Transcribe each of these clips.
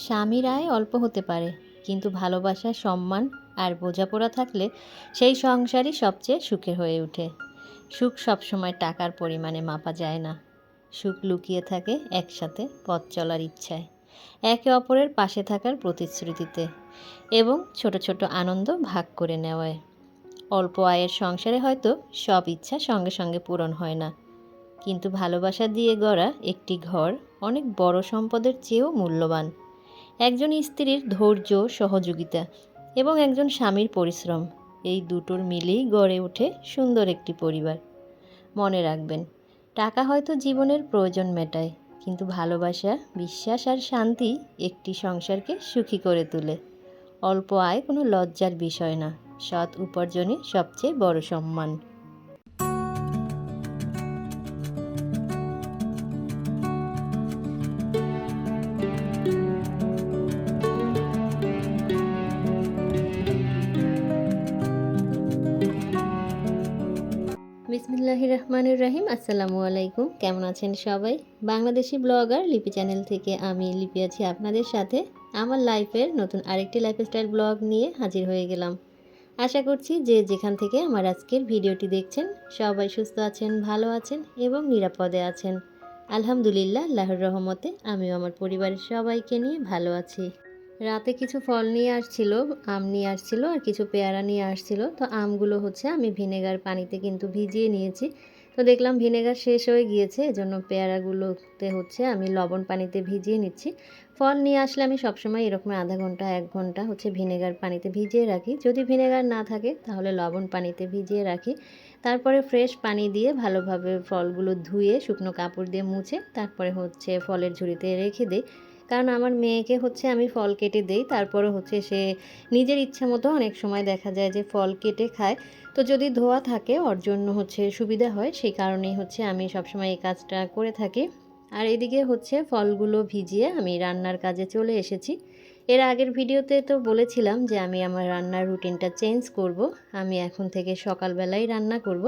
স্বামীর আয় অল্প হতে পারে, কিন্তু ভালোবাসা, সম্মান আর বোঝাপড়া থাকলে সেই সংসারই সবচেয়ে সুখের হয়ে ওঠে। সুখ সবসময় টাকার পরিমাণে মাপা যায় না। সুখ লুকিয়ে থাকে একসাথে পথ চলার ইচ্ছায়, একে অপরের পাশে থাকার প্রতিশ্রুতিতে এবং ছোট ছোট আনন্দ ভাগ করে নেওয়ায়। অল্প আয়ের সংসারে হয়তো সব ইচ্ছা সঙ্গে সঙ্গে পূরণ হয় না, কিন্তু ভালোবাসা দিয়ে গড়া একটি ঘর অনেক বড় সম্পদের চেয়েও মূল্যবান। একজন স্ত্রীর ধৈর্য, সহযোগিতা এবং একজন স্বামীর পরিশ্রম, এই দুটোর মিলেই গড়ে ওঠে সুন্দর একটি পরিবার। মনে রাখবেন, টাকা হয়তো জীবনের প্রয়োজন মেটায়, কিন্তু ভালোবাসা, বিশ্বাস আর শান্তি একটি সংসারকে সুখী করে তোলে। অল্প আয় কোনো লজ্জার বিষয় না, সৎ উপার্জনই সবচেয়ে বড় সম্মান। বিসমিল্লাহির রহমানির রহিম। আসসালামু আলাইকুম। কেমন আছেন সবাই? বাংলাদেশি ব্লগার লিপি চ্যানেল থেকে আমি লিপি আছি আপনাদের সাথে আমার লাইফের নতুন আরেকটি লাইফস্টাইল ব্লগ নিয়ে হাজির হয়ে গেলাম। আশা করছি যে যেখান থেকে আমার আজকের ভিডিওটি দেখছেন সবাই সুস্থ আছেন, ভালো আছেন এবং নিরাপদে আছেন। আলহামদুলিল্লাহ, আল্লাহর রহমতে আমিও আমার পরিবারের সবাইকে নিয়ে ভালো আছি। রাতে কিছু ফল নিয়ে আসছিল, আম নিয়ে আসছিল আর কিছু পেয়ারা নিয়ে আসছিল। তো আমগুলো হচ্ছে আমি ভিনেগার পানিতে কিন্তু ভিজিয়ে নিয়েছি। তো দেখলাম ভিনেগার শেষ হয়ে গিয়েছে, এজন্য পেয়ারাগুলোতে হচ্ছে আমি লবণ পানিতে ভিজিয়ে নিচ্ছি। ফল নিয়ে আসলে আমি সবসময় এরকম আধা ঘন্টা 1 ঘন্টা হচ্ছে ভিনেগার পানিতে ভিজিয়ে রাখি। যদি ভিনেগার না থাকে তাহলে লবণ পানিতে ভিজিয়ে রাখি। তারপরে ফ্রেশ পানি দিয়ে ভালোভাবে ফলগুলো ধুয়ে শুকনো কাপড় দিয়ে মুছে তারপরে হচ্ছে ফলের ঝুড়িতে রেখে দিই। কারণ আমার মেয়েকে হচ্ছে আমি ফল কেটে দেই, তারপরে হচ্ছে সে নিজের ইচ্ছা মতো অনেক সময় দেখা যায় যে ফল কেটে খায়। তো যদি ধোয়া থাকে ওর জন্য হচ্ছে সুবিধা হয়, সেই কারণেই হচ্ছে আমি সবসময় এই কাজটা করে থাকি। আর এদিকে হচ্ছে ফলগুলো ভিজিয়ে আমি রান্নার কাজে চলে এসেছি। এর আগের ভিডিওতে তো বলেছিলাম যে আমি আমার রান্নার রুটিনটা চেঞ্জ করব। আমি এখন থেকে সকালবেলাই রান্না করব।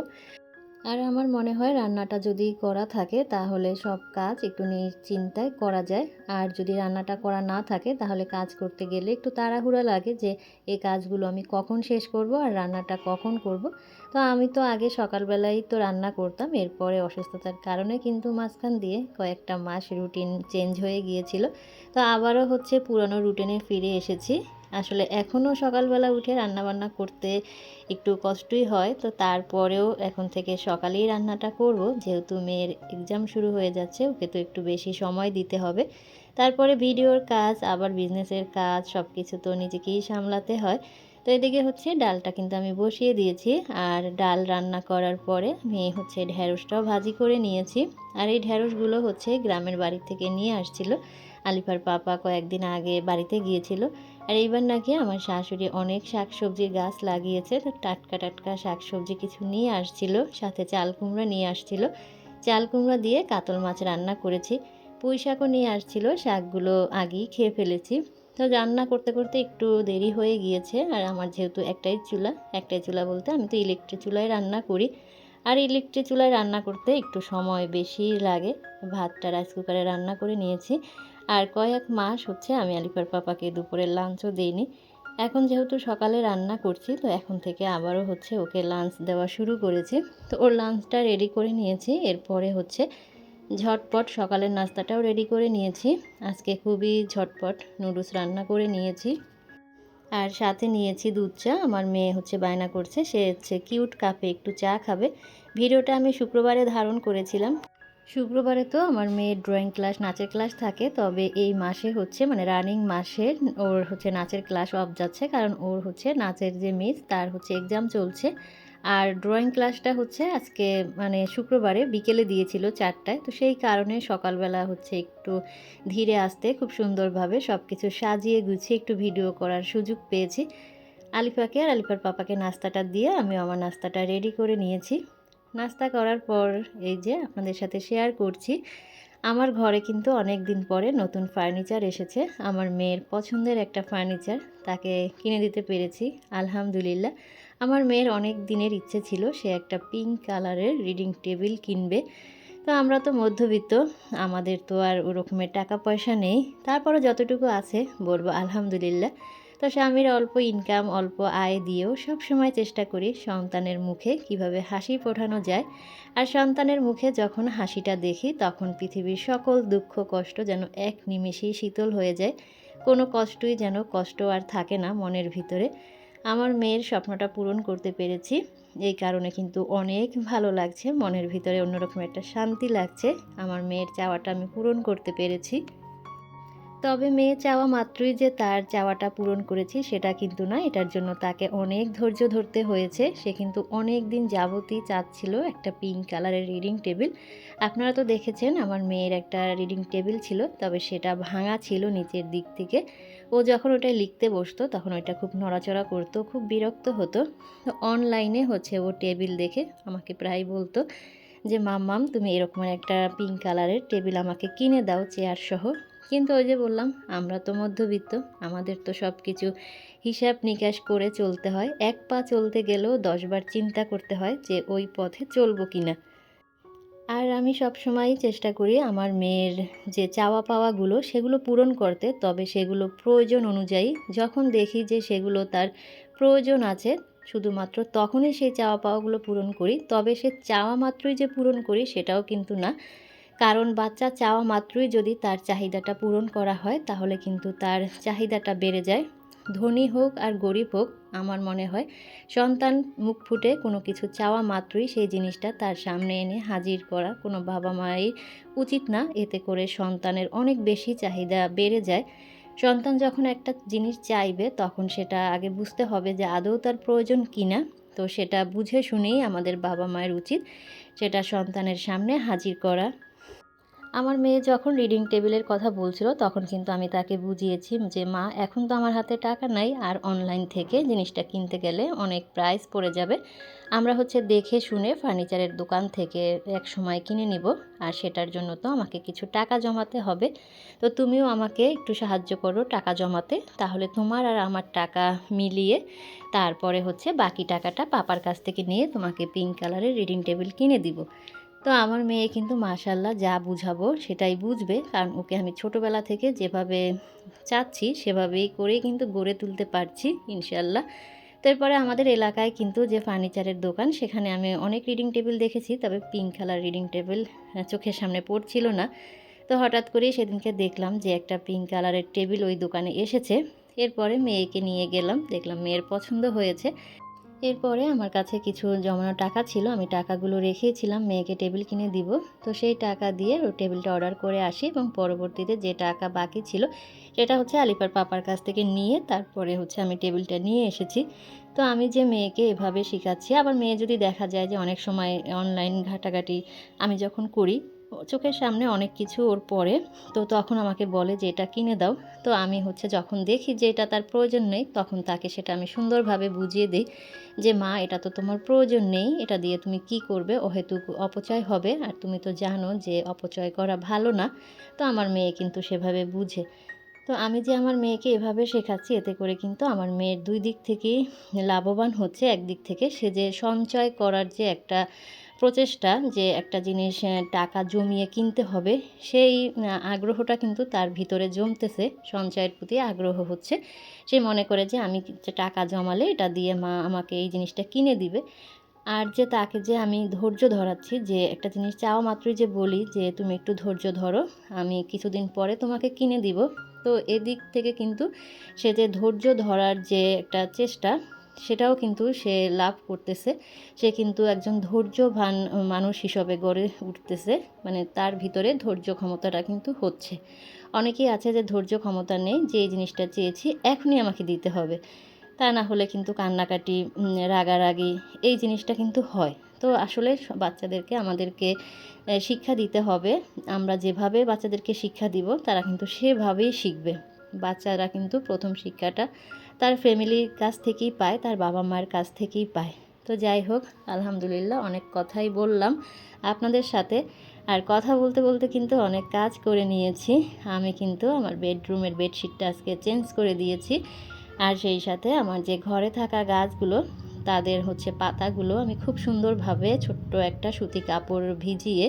আর আমার মনে হয় রান্নাটা যদি করা থাকে তাহলে সব কাজ একটু নিশ্চিন্তায় করা যায়। আর যদি রান্নাটা করা না থাকে তাহলে কাজ করতে গেলে একটু তাড়াহুড়া লাগে যে এই কাজগুলো আমি কখন শেষ করব আর রান্নাটা কখন করব। তো আমি তো আগে সকালবেলাই তো রান্না করতাম, এরপরে অসুস্থতার কারণে কিন্তু মাঝখান দিয়ে কয়েকটা মাস রুটিন চেঞ্জ হয়ে গিয়েছিল। তো আবারও হচ্ছে পুরনো রুটিনে ফিরে এসেছি। আসলে এখনও সকালবেলা উঠে রান্নাবান্না করতে একটু কষ্টই হয়, তো তারপরেও এখন থেকে সকালেই রান্নাটা করব, যেহেতু মেয়ের এক্সাম শুরু হয়ে যাচ্ছে, ওকে তো একটু বেশি সময় দিতে হবে। তারপরে ভিডিওর কাজ, আবার বিজনেসের কাজ, সব কিছু তো নিজেকেই সামলাতে হয়। তো এদিকে হচ্ছে ডালটা কিন্তু আমি বসিয়ে দিয়েছি। আর ডাল রান্না করার পরে আমি হচ্ছে ঢ্যাঁড়সটাও ভাজি করে নিয়েছি। আর এই ঢ্যাঁড়সগুলো হচ্ছে গ্রামের বাড়ি থেকে নিয়ে আসছিল। আলিফার পাপা কয়েকদিন আগে বাড়িতে গিয়েছিল। আর এইবার নাকি আমার শাশুড়ি অনেক শাকসবজির গাছ লাগিয়েছে, তো টাটকা টাটকা শাকসবজি কিছু নিয়ে আসছিল, সাথে চাল কুমড়া নিয়ে আসছিল। চাল কুমড়া দিয়ে কাতল মাছ রান্না করেছি। পুঁই শাকও নিয়ে আসছিল, শাকগুলো আগেই খেয়ে ফেলেছি। তো রান্না করতে করতে একটু দেরি হয়ে গিয়েছে। আর আমার যেহেতু একটাই চুলা বলতে আমি তো ইলেকট্রিক চুলায় রান্না করি। আর ইলেকট্রিক চুলায় রান্না করতে একটু সময় বেশি লাগে। ভাতটা রাইস কুকারে রান্না করে নিয়েছি। আর কয়েক মাস হচ্ছে আমি আলিফার পাপাকে দুপুরের লাঞ্চও দিইনি। এখন যেহেতু সকালে রান্না করছি, তো এখন থেকে আবারও হচ্ছে ওকে লাঞ্চ দেওয়া শুরু করেছি। তো ওর লাঞ্চটা রেডি করে নিয়েছি। এরপরে হচ্ছে ঝটপট সকালের নাস্তাটাও রেডি করে নিয়েছি। আজকে খুবই ঝটপট নুডলস রান্না করে নিয়েছি। আর সাথে নিয়েছি দুধ চা। আমার মেয়ে হচ্ছে বায়না করছে, সে হচ্ছে কিউট কাপে একটু চা খাবে। ভিডিওটা আমি শুক্রবারে ধারণ করেছিলাম। শুক্রবারে তো আমার মেয়ের ড্রয়িং ক্লাস, নাচের ক্লাস থাকে, তবে এই মাসে হচ্ছে মানে রানিং মাসে ওর হচ্ছে নাচের ক্লাস অফ যাচ্ছে, কারণ ওর হচ্ছে নাচের যে মিস তার হচ্ছে এক্সাম চলছে। আর ড্রয়িং ক্লাসটা হচ্ছে আজকে মানে শুক্রবারে বিকেলে দিয়েছিল 4টায়, তো সেই কারণে সকালবেলা হচ্ছে একটু ধীরে আসতে খুব সুন্দরভাবে সব কিছু সাজিয়ে গুছিয়ে একটু ভিডিও করার সুযোগ পেয়েছি। আলিফাকে আর আলিফার পাপাকে নাস্তাটা দিয়ে আমি আমার নাস্তাটা রেডি করে নিয়েছি। নাস্তা করার পর এই যে আপনাদের সাথে শেয়ার করছি, আমার ঘরে কিন্তু অনেক দিন পরে নতুন ফার্নিচার এসেছে। আমার মেয়ের পছন্দের একটা ফার্নিচার তাকে কিনে দিতে পেরেছি, আলহামদুলিল্লাহ। আমার মেয়ের অনেক দিনের ইচ্ছে ছিল সে একটা পিঙ্ক কালারের রিডিং টেবিল কিনবে। তো আমরা তো মধ্যবিত্ত, আমাদের তো আর ওরকমের টাকা পয়সা নেই। তারপরও যতটুকু আছে বলব আলহামদুলিল্লাহ। তো স্বামীর অল্প ইনকাম, অল্প আয় দিয়েও সবসময় চেষ্টা করি সন্তানের মুখে কিভাবে হাসি ফোটানো যায়। আর সন্তানের মুখে যখন হাসিটা দেখি তখন পৃথিবীর সকল দুঃখ কষ্ট যেন এক নিমেষেই শীতল হয়ে যায়। কোনো কষ্টই যেন কষ্ট আর থাকে না মনের ভিতরে। আমার মেয়ের স্বপ্নটা পূরণ করতে পেরেছি। এই কারণে কিন্তু অনেক ভালো লাগছে। মনের ভিতরে অন্যরকম একটা শান্তি লাগছে। আমার মেয়ের চাওয়াটা আমি পূরণ করতে পেরেছি। তবে মেয়ে চাওয়া মাত্রই যে তার চাওয়াটা পূরণ করেছি সেটা কিন্তু না। এটার জন্য তাকে অনেক ধৈর্য ধরতে হয়েছে। সে কিন্তু অনেক দিন যাবতই চাচ্ছিল একটা পিঙ্ক কালারের রিডিং টেবিল। আপনারা তো দেখেছেন আমার মেয়ের একটা রিডিং টেবিল ছিল, তবে সেটা ভাঙা ছিল নিচের দিক থেকে। ও যখন ওটায় লিখতে বসতো তখন ওইটা খুব নড়াচড়া করতো, খুব বিরক্ত হতো। তো অনলাইনে হচ্ছে ও টেবিল দেখে আমাকে প্রায় বলতো যে মাম্মাম তুমি এরকমের একটা পিঙ্ক কালারের টেবিল আমাকে কিনে দাও চেয়ার সহ। কিন্তু ওই যে বললাম আমরা তো মধ্যবিত্ত, আমাদের তো সব কিছু হিসাব নিকাশ করে চলতে হয়। এক পা চলতে গেলেও 10 বার চিন্তা করতে হয় যে ওই পথে চলবো কিনা। আর আমি সবসময়ই চেষ্টা করি আমার মেয়ের যে চাওয়া পাওয়াগুলো সেগুলো পূরণ করতে, তবে সেগুলো প্রয়োজন অনুযায়ী। যখন দেখি যে সেগুলো তার প্রয়োজন আছে শুধুমাত্র তখনই সেই চাওয়া পাওয়াগুলো পূরণ করি। তবে সে চাওয়া মাত্রই যে পূরণ করি সেটাও কিন্তু না। কারণ বাচ্চা চাওয়া মাত্রই যদি তার চাহিদাটা পূরণ করা হয় তাহলে কিন্তু তার চাহিদাটা বেড়ে যায়। ধনী হোক আর গরিব হোক, আমার মনে হয় সন্তান মুখ ফুটে কোনো কিছু চাওয়া মাত্রই সেই জিনিসটা তার সামনে এনে হাজির করা কোনো বাবা মায়ের উচিত না। এতে করে সন্তানের অনেক বেশি চাহিদা বেড়ে যায়। সন্তান যখন একটা জিনিস চাইবে তখন সেটা আগে বুঝতে হবে যে আদৌ তার প্রয়োজন কিনা। তো সেটা বুঝে শুনেই আমাদের বাবা মায়ের উচিত সেটা সন্তানের সামনে হাজির করা। আমার মেয়ে যখন রিডিং টেবিলের কথা বলছিল তখন কিন্তু আমি তাকে বুঝিয়েছি যে মা এখন তো আমার হাতে টাকা নাই, আর অনলাইন থেকে জিনিসটা কিনতে গেলে অনেক প্রাইস পড়ে যাবে। আমরা হচ্ছে দেখে শুনে ফার্নিচারের দোকান থেকে এক সময় কিনে নিব, আর সেটার জন্য তো আমাকে কিছু টাকা জমাতে হবে। তো তুমিও আমাকে একটু সাহায্য করো টাকা জমাতে, তাহলে তোমার আর আমার টাকা মিলিয়ে তারপরে হচ্ছে বাকি টাকাটা পাপার কাছ থেকে নিয়ে তোমাকে পিঙ্ক কালারের রিডিং টেবিল কিনে দিব। তো আমার মেয়ে কিন্তু মাশাল্লাহ যা বুঝাবো সেটাই বুঝবে, কারণ ওকে আমি ছোটোবেলা থেকে যেভাবে চাচ্ছি সেভাবেই করেই কিন্তু গড়ে তুলতে পারছি ইনশাল্লাহ। তো এরপরে আমাদের এলাকায় কিন্তু যে ফার্নিচারের দোকান সেখানে আমি অনেক রিডিং টেবিল দেখেছি, তবে পিঙ্ক কালার রিডিং টেবিল চোখের সামনে পড়ছিল না। তো হঠাৎ করেই সেদিনকে দেখলাম যে একটা পিঙ্ক কালারের টেবিল ওই দোকানে এসেছে। এরপরে মেয়েকে নিয়ে গেলাম, দেখলাম মেয়ের পছন্দ হয়েছে। এরপরে আমার কাছে কিছু জমানো টাকা ছিল, আমি টাকাগুলো রেখেছিলাম মেয়েকে টেবিল কিনে দিব। তো সেই টাকা দিয়ে ও টেবিলটা অর্ডার করে আসি এবং পরবর্তীতে যে টাকা বাকি ছিল সেটা হচ্ছে আলিফার পাপার কাছ থেকে নিয়ে তারপরে হচ্ছে আমি টেবিলটা নিয়ে এসেছি। তো আমি যে মেয়েকে এভাবে শেখাচ্ছি, আবার মেয়ে যদি দেখা যায় যে অনেক সময় অনলাইন ঘাটাঘাটি আমি যখন করি চোখের সামনে অনেক কিছু ওর পড়ে, তো তখন আমাকে বলে যে এটা কিনে দাও। তো আমি হচ্ছে যখন দেখি যে এটা তার প্রয়োজন নেই তখন তাকে সেটা আমি সুন্দরভাবে বুঝিয়ে দিই যে মা এটা তো তোমার প্রয়োজন নেই, এটা দিয়ে তুমি কি করবে, অহেতুক অপচয় হবে, আর তুমি তো জানো যে অপচয় করা ভালো না। তো আমার মেয়ে কিন্তু সেভাবে বুঝে। তো আমি যে আমার মেয়েকে এভাবে শেখাচ্ছি এতে করে কিন্তু আমার মেয়ের দুই দিক থেকেই লাভবান হচ্ছে। একদিক থেকে সে যে সঞ্চয় করার যে একটা প্রচেষ্টা, যে একটা জিনিস টাকা জমিয়ে কিনতে হবে, সেই আগ্রহটা কিন্তু তার ভিতরে জমতেছে, সঞ্চয়ের প্রতি আগ্রহ হচ্ছে। সে মনে করে যে আমি টাকা জমালে এটা দিয়ে মা আমাকে এই জিনিসটা কিনে দিবে। আর যে তাকে যে আমি ধৈর্য ধরাচ্ছি, যে একটা জিনিস চাওয়া মাত্রই যে বলি যে তুমি একটু ধৈর্য ধরো, আমি কিছুদিন পরে তোমাকে কিনে দিব। তো এদিক থেকে কিন্তু সে যে ধৈর্য ধরার যে একটা চেষ্টা সেটাও কিন্তু সে লাভ করতেছে। সে কিন্তু একজন ধৈর্যবান মানুষ হিসেবে গড়ে উঠতেছে, মানে তার ভিতরে ধৈর্য ক্ষমতাটা কিন্তু হচ্ছে। অনেকেই আছে যে ধৈর্য ক্ষমতা নেই, যে এই জিনিসটা চেয়েছি এখনই আমাকে দিতে হবে, তা না হলে কিন্তু কান্নাকাটি রাগারাগি এই জিনিসটা কিন্তু হয়। তো আসলে বাচ্চাদেরকে আমাদেরকে শিক্ষা দিতে হবে। আমরা যেভাবে বাচ্চাদেরকে শিক্ষা দিব তারা কিন্তু সেভাবেই শিখবে। বাচ্চারা কিন্তু প্রথম শিক্ষাটা তার ফ্যামিলির কাছ থেকেই পায়, তার বাবা মায়ের কাছ থেকেই পায়। তো যাই হোক, আলহামদুলিল্লাহ অনেক কথাই বললাম আপনাদের সাথে। আর কথা বলতে বলতে কিন্তু অনেক কাজ করে নিয়েছি। আমি কিন্তু আমার বেডরুমের বেডশিটটা আজকে চেঞ্জ করে দিয়েছি। আর সেই সাথে আমার যে ঘরে থাকা গাছগুলো তাদের হচ্ছে পাতাগুলো আমি খুব সুন্দরভাবে ছোট্ট একটা সুতি কাপড় ভিজিয়ে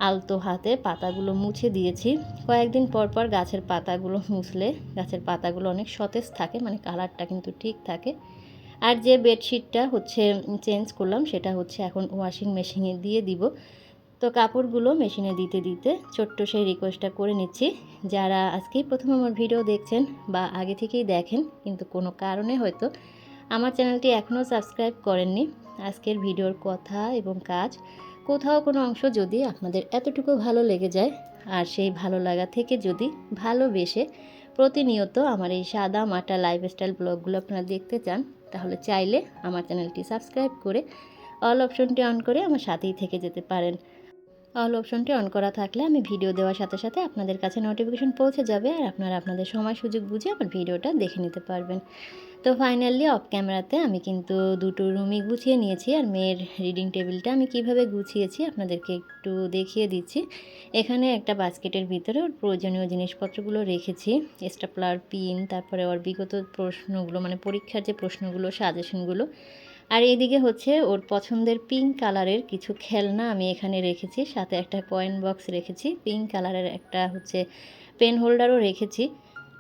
আলতো হাতে পাতাগুলো মুছে দিয়েছি। কয়েকদিন পর পর গাছের পাতাগুলো মুছলে গাছের পাতাগুলো অনেক সতেজ থাকে, মানে কালারটা কিন্তু ঠিক থাকে। আর যে বেডশিটটা হচ্ছে চেঞ্জ করলাম সেটা হচ্ছে এখন ওয়াশিং মেশিনে দিয়ে দিব। তো কাপড়গুলো মেশিনে দিতে দিতে ছোট্ট সেই রিকোয়েস্টটা করে নিচ্ছি, যারা আজকেই প্রথম আমার ভিডিও দেখছেন বা আগে থেকেই দেখেন কিন্তু কোনো কারণে হয়তো আমার চ্যানেলটি এখনও সাবস্ক্রাইব করেননি, আজকের ভিডিওর কথা এবং কাজ কোথাও কোনো অংশ যদি আপনাদের এতটুকু ভালো লেগে যায় আর সেই ভালো লাগা থেকে যদি ভালোবেসে প্রতিনিয়ত আমার এই সাদা মাটা লাইফস্টাইল ব্লগগুলো আপনারা দেখতে চান, তাহলে চাইলে আমার চ্যানেলটি সাবস্ক্রাইব করে অল অপশনটি অন করে আমার সাথেই থেকে যেতে পারেন। অল অপশনটি অন করা থাকলে আমি ভিডিও দেওয়ার সাথে সাথে আপনাদের কাছে নোটিফিকেশন পৌঁছে যাবে আর আপনারা আপনাদের সময় সুযোগ বুঝে আমার ভিডিওটা দেখে নিতে পারবেন। তো ফাইনালি অফ ক্যামেরাতে আমি কিন্তু দুটো রুমই গুছিয়ে নিয়েছি, আর মেয়ের রিডিং টেবিলটা আমি কিভাবে গুছিয়েছি আপনাদেরকে একটু দেখিয়ে দিচ্ছি। এখানে একটা বাস্কেটের ভিতরে ওর প্রয়োজনীয় জিনিসপত্রগুলো রেখেছি, স্টেপলার, পিন, তারপরে ওর বিগত প্রশ্নগুলো মানে পরীক্ষার যে প্রশ্নগুলো, সাজেশনগুলো। আর এইদিকে হচ্ছে ওর পছন্দের পিঙ্ক কালারের কিছু খেলনা আমি এখানে রেখেছি, সাথে একটা কয়েন বক্স রেখেছি, পিঙ্ক কালারের একটা হচ্ছে পেন হোল্ডারও রেখেছি।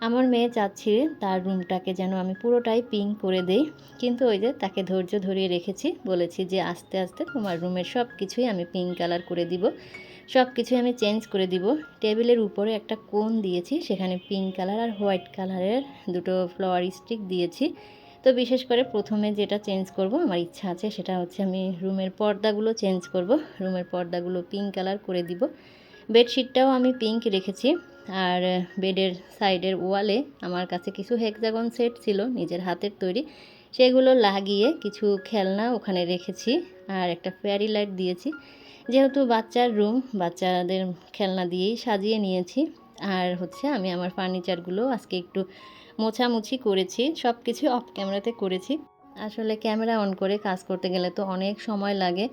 আমার মেয়ে চাচ্ছি তার রুমটাকে যেন আমি পুরোটাই পিঙ্ক করে দেই, কিন্তু ওই যে তাকে ধৈর্য ধরিয়ে রেখেছি, বলেছি যে আস্তে আস্তে তোমার রুমের সব কিছুই আমি পিঙ্ক কালার করে দিব, সব কিছুই আমি চেঞ্জ করে দিব। টেবিলের উপরে একটা কোণ দিয়েছি, সেখানে পিঙ্ক কালার আর হোয়াইট কালারের দুটো ফ্লাওয়ার স্টিক দিয়েছি। তো বিশেষ করে প্রথমে যেটা চেঞ্জ করব, আমার ইচ্ছা আছে সেটা হচ্ছে আমি রুমের পর্দাগুলো চেঞ্জ করব, রুমের পর্দাগুলো পিঙ্ক কালার করে দিব। বেডশিটটাও আমি পিঙ্ক রেখেছি। আর বেডের সাইডের ওয়ালে আমার কাছে কিছু হেক্সাগন সেট ছিল নিজের হাতের তৈরি, সেগুলো লাগিয়ে কিছু খেলনা ওখানে রেখেছি আর একটা ফেয়ারি লাইট দিয়েছি। যেহেতু বাচ্চার রুম, বাচ্চাদের খেলনা দিয়েই সাজিয়ে নিয়েছি। আর হচ্ছে আমি আমার ফার্নিচারগুলো আজকে একটু মোছামুছি করেছি, সব কিছু অফ ক্যামেরাতে করেছি। আসলে ক্যামেরা অন করে কাজ করতে গেলে তো অনেক সময় লাগে,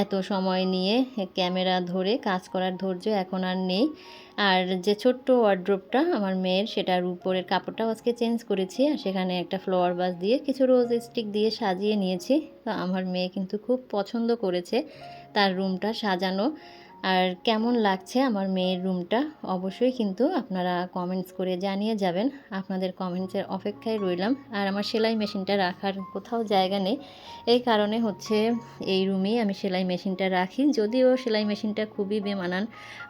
এত সময় নিয়ে ক্যামেরা ধরে কাজ করার ধৈর্য এখন আর নেই। আর যে ছোট্ট ওয়ার্ড্রোবটা আমার মেয়ের, সেটার উপরের কাপড়টাও আজকে চেঞ্জ করেছি, আর সেখানে একটা ফ্লাওয়ার ভাস দিয়ে কিছু রোজ স্টিক দিয়ে সাজিয়ে নিয়েছি। তো আমার মেয়ে কিন্তু খুব পছন্দ করেছে তার রুমটা সাজানো। আর কেমন লাগছে আমার মেয়ের রুমটা অবশ্যই কিন্তু আপনারা কমেন্টস করে জানিয়ে যাবেন, আপনাদের কমেন্টসের অপেক্ষায় রইলাম। আর আমার সেলাই মেশিনটা রাখার কোথাও জায়গা নেই, এই কারণে হচ্ছে এই রুমেই আমি সেলাই মেশিনটা রাখি, যদিও সেলাই মেশিনটা খুবই বেমানান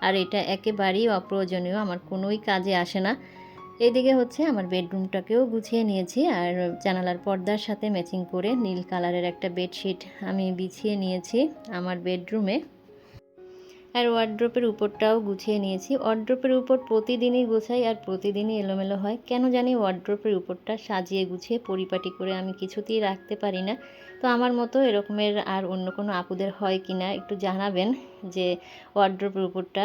আর এটা একেবারেই অপ্রয়োজনীয়, আমার কোনোই কাজে আসে না। এদিকে হচ্ছে আমার বেডরুমটাকেও গুছিয়ে নিয়েছি, আর জানালার পর্দার সাথে ম্যাচিং করে নীল কালারের একটা বেডশিট আমি বিছিয়ে নিয়েছি আমার বেডরুমে। আর ওয়ার্ড্রোপের উপরটাও গুছিয়ে নিয়েছি। ওয়ার্ড্রোপের উপর প্রতিদিনই গোছাই আর প্রতিদিনই এলোমেলো হয়, কেন জানি ওয়ার্ড্রোপের উপরটা সাজিয়ে গুছিয়ে পরিপাটি করে আমি কিছুতেই রাখতে পারি না। তো আমার মতো এরকমের আর অন্য কোনো আপুদের হয় কি না একটু জানাবেন, যে ওয়ার্ড্রোপের উপরটা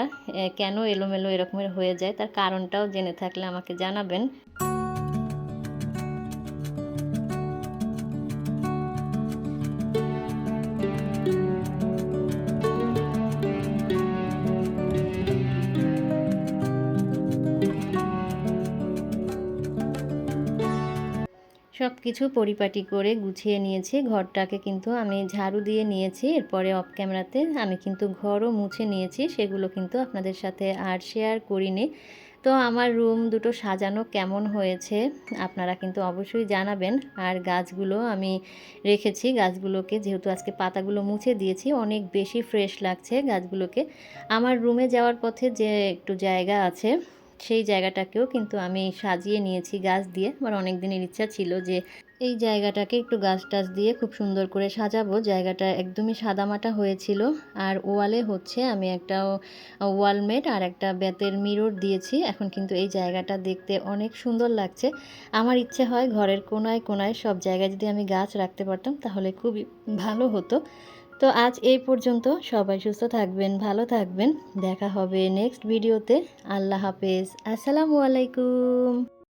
কেন এলোমেলো এরকমের হয়ে যায়, তার কারণটাও জেনে থাকলে আমাকে জানাবেন। সব কিছু পরিপাটি করে গুছিয়ে নিয়েছি, ঘরটাকে কিন্তু আমি ঝাড়ু দিয়ে নিয়েছি। এরপরে অফ ক্যামেরাতে আমি কিন্তু ঘরও মুছে নিয়েছি, সেগুলো কিন্তু আপনাদের সাথে আর শেয়ার করিনি। তো আমার রুম দুটো সাজানো কেমন হয়েছে আপনারা কিন্তু অবশ্যই জানাবেন। আর গাছগুলো আমি রেখেছি, গাছগুলোকে যেহেতু আজকে পাতাগুলো মুছে দিয়েছি অনেক বেশি ফ্রেশ লাগছে গাছগুলোকে। আমার রুমে যাওয়ার পথে যে একটু জায়গা আছে, সেই জায়গাটাকেও কিন্তু আমি সাজিয়ে নিয়েছি গাছ দিয়ে। আমার অনেক দিনের ইচ্ছা ছিল যে এই জায়গাটাকে একটু গাছ টাছ দিয়ে খুব সুন্দর করে সাজাবো, জায়গাটা একদমই সাদামাটা হয়েছিল। আর ওয়ালে হচ্ছে আমি একটা ওয়ালমেট আর একটা বেতের মিরর দিয়েছি, এখন কিন্তু এই জায়গাটা দেখতে অনেক সুন্দর লাগছে। আমার ইচ্ছে হয় ঘরের কোনায় কোনায় সব জায়গায় যদি আমি গাছ রাখতে পারতাম তাহলে খুবই ভালো হতো। তো আজ এই পর্যন্ত, সবাই সুস্থ থাকবেন, ভালো থাকবেন, দেখা হবে নেক্সট ভিডিওতে। আল্লাহ হাফেজ, আসসালামু আলাইকুম।